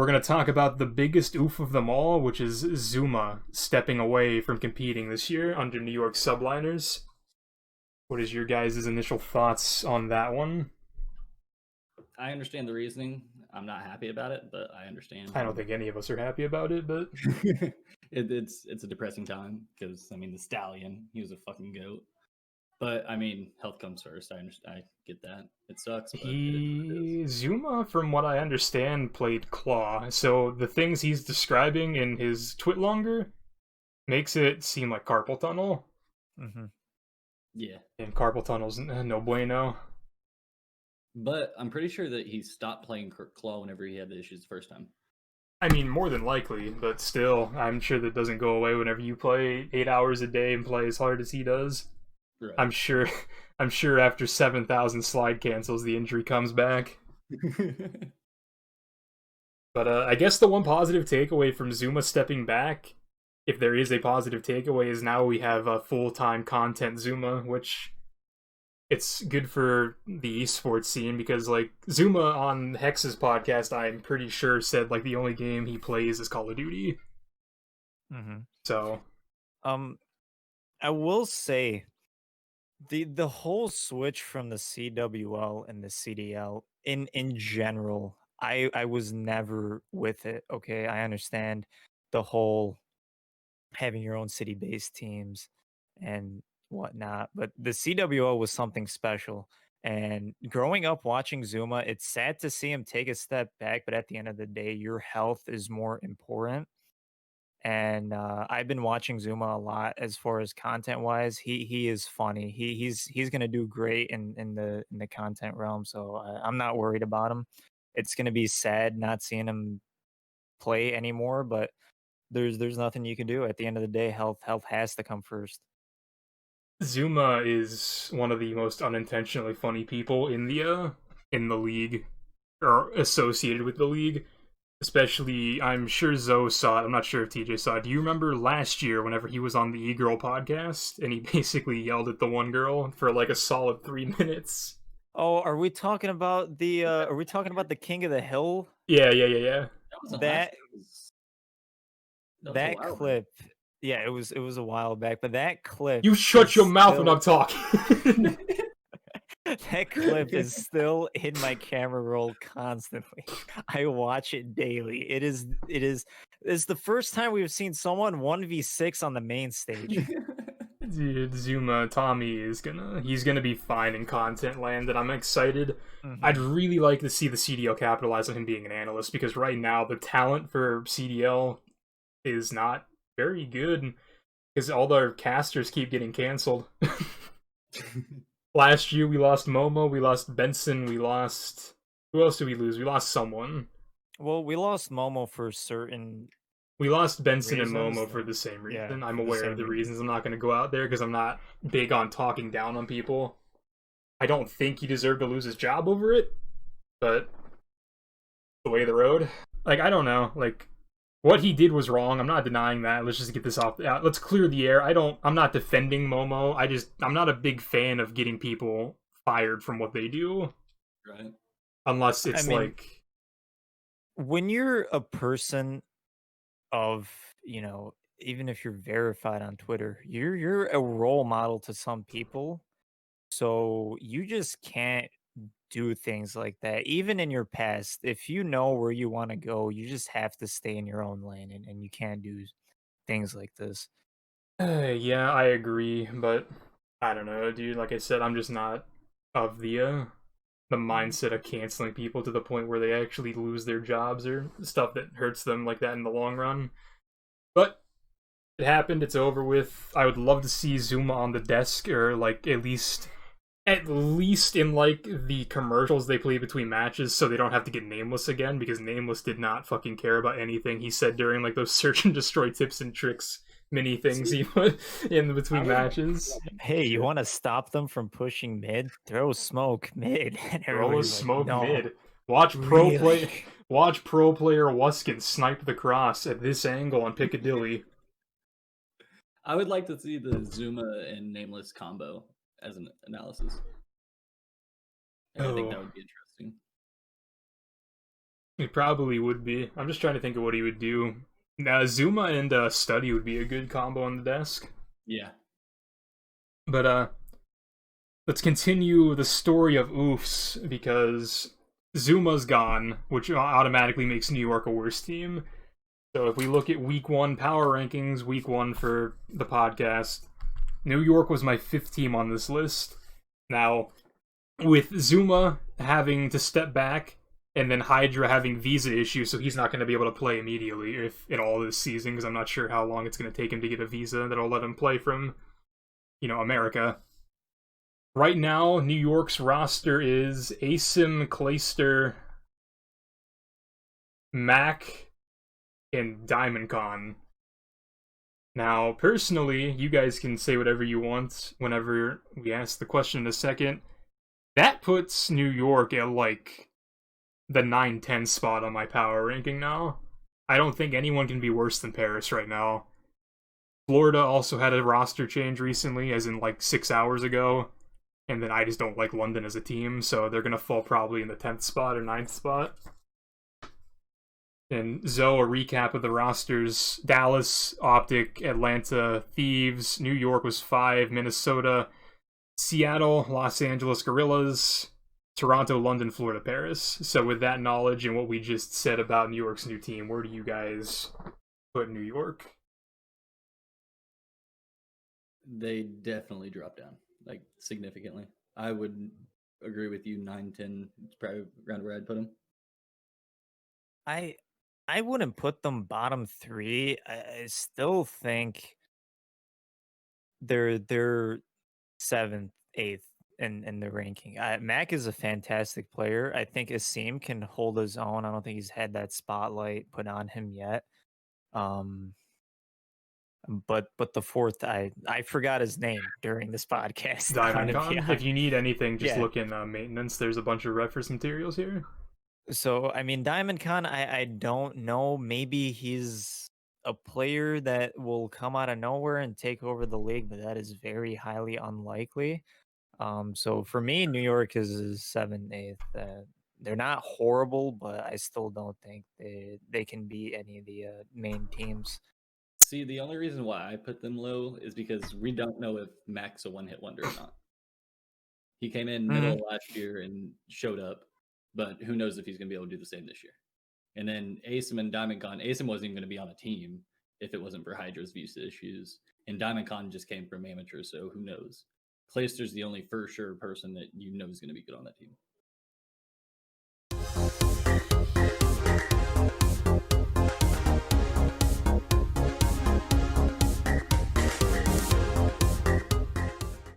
we're going to talk about the biggest oof of them all, which is Zoomaa stepping away from competing this year under New York Subliners. What is your guys' initial thoughts on that one? I understand the reasoning. I'm not happy about it, but I understand. I don't think any of us are happy about it, but it's a depressing time because I mean the Stallion, he was a fucking goat. But I mean, health comes first. I get that. It sucks, but Zoomaa, from what I understand, played Claw. So the things he's describing in his Twitlonger makes it seem like carpal tunnel. Mm-hmm. Yeah. And carpal tunnel's no bueno. But I'm pretty sure that he stopped playing Claw whenever he had the issues the first time. I mean, more than likely, but still, I'm sure that doesn't go away whenever you play 8 hours a day and play as hard as he does. Right. I'm sure after 7,000 slide cancels, the injury comes back. But I guess the one positive takeaway from Zoomaa stepping back, if there is a positive takeaway, is now we have a full-time content Zoomaa, which it's good for the esports scene because, like, Zoomaa on Hex's podcast, I'm pretty sure said, like, the only game he plays is Call of Duty. Mm-hmm. So, I will say, the whole switch from the CWL and the CDL in general, I was never with it. Okay, I understand the whole having your own city-based teams and whatnot, but the CWL was something special. And growing up watching Zoomaa, it's sad to see him take a step back, but at the end of the day, your health is more important. And I've been watching Zoomaa a lot as far as content wise. He is funny. He's gonna do great in the content realm. So I'm not worried about him. It's gonna be sad not seeing him play anymore, but there's nothing you can do. At the end of the day, health has to come first. Zoomaa is one of the most unintentionally funny people in the league, or associated with the league. Especially, I'm sure Zoe saw it. I'm not sure if TJ saw it. Do you remember last year whenever he was on the E-Girl podcast and he basically yelled at the one girl for like a solid 3 minutes? Oh, are we talking about the King of the Hill? Yeah. That was that clip. Yeah, it was a while back, but that clip. You shut your mouth when I'm talking. That clip is still in my camera roll constantly. I watch it daily. It's the first time we've seen someone 1v6 on the main stage. Dude, Zoomaa, Tommy he's gonna be fine in content land, and I'm excited. Mm-hmm. I'd really like to see the CDL capitalize on him being an analyst, because right now the talent for CDL is not very good, because all their casters keep getting canceled. Last year we lost Momo, we lost Benson, we lost... Who else did we lose? We lost someone. Well, we lost Momo for certain... We lost Benson and Momo for the same reason. Yeah, I'm aware of the reasons. I'm not going to go out there because I'm not big on talking down on people. I don't think he deserved to lose his job over it, but the way of the road. Like, I don't know. Like, what he did was wrong. I'm not denying that. Let's just get this off. Let's clear the air. I'm not defending Momo. I'm not a big fan of getting people fired from what they do. Right. Unless it's like... When you're a person of, even if you're verified on Twitter, you're a role model to some people. So you just can't do things like that. Even in your past, if you know where you want to go, you just have to stay in your own lane, and you can't do things like this. Yeah, I agree, but I don't know, dude. Like I said, I'm just not of the mindset of canceling people to the point where they actually lose their jobs or stuff that hurts them like that in the long run. But it happened, it's over with. I would love to see Zoomaa on the desk, or like at least in like the commercials they play between matches, so they don't have to get Nameless again, because Nameless did not fucking care about anything he said during like those search and destroy tips and tricks mini things he put in between matches. Hey, you want to stop them from pushing mid? Throw smoke mid. Throw a smoke mid. Watch pro player Wuskin snipe the cross at this angle on Piccadilly. I would like to see the Zoomaa and Nameless combo as an analysis. I think that would be interesting. It probably would be. I'm just trying to think of what he would do. Now, Zoomaa and Study would be a good combo on the desk. Yeah. But let's continue the story of Oofs, because Zumaa's gone, which automatically makes New York a worse team. So if we look at week 1 power rankings, week 1 for the podcast, New York was my 5th team on this list. Now, with Zoomaa having to step back, and then Hydra having visa issues, so he's not going to be able to play immediately if in all this season, because I'm not sure how long it's going to take him to get a visa that'll let him play from, America. Right now, New York's roster is Asim, Clayster, Mac, and DiamondCon. Now, personally, you guys can say whatever you want whenever we ask the question in a second. That puts New York at, like, the 9-10 spot on my power ranking now. I don't think anyone can be worse than Paris right now. Florida also had a roster change recently, as in, like, 6 hours ago. And then I just don't like London as a team, so they're going to fall probably in the 10th spot or 9th spot. And Zoe, a recap of the rosters: Dallas, Optic, Atlanta, Thieves, New York was 5, Minnesota, Seattle, Los Angeles Gorillas, Toronto, London, Florida, Paris. So with that knowledge and what we just said about New York's new team, where do you guys put New York? They definitely dropped down, like, significantly. I would agree with you. 9-10 is probably around where I'd put them. I wouldn't put them bottom 3. I still think they're 7th, 8th in the ranking. Mac is a fantastic player. I think Asim can hold his own. I don't think he's had that spotlight put on him yet. But the 4th, I forgot his name during this podcast. DiamondCon. If you need anything, just Yeah. look in maintenance. There's a bunch of reference materials here. So, I mean, DiamondCon, I don't know. Maybe he's a player that will come out of nowhere and take over the league, but that is very highly unlikely. So for me, New York is 7th, 8th. They're not horrible, but I still don't think they can beat any of the main teams. See, the only reason why I put them low is because we don't know if Mac's a one-hit wonder or not. He came in middle of last year and showed up, but who knows if he's going to be able to do the same this year. And then Asim and DiamondCon, Asim wasn't even going to be on a team if it wasn't for Hydra's visa issues. And DiamondCon just came from amateur, so who knows? Clayster's the only for sure person that you know is going to be good on that team.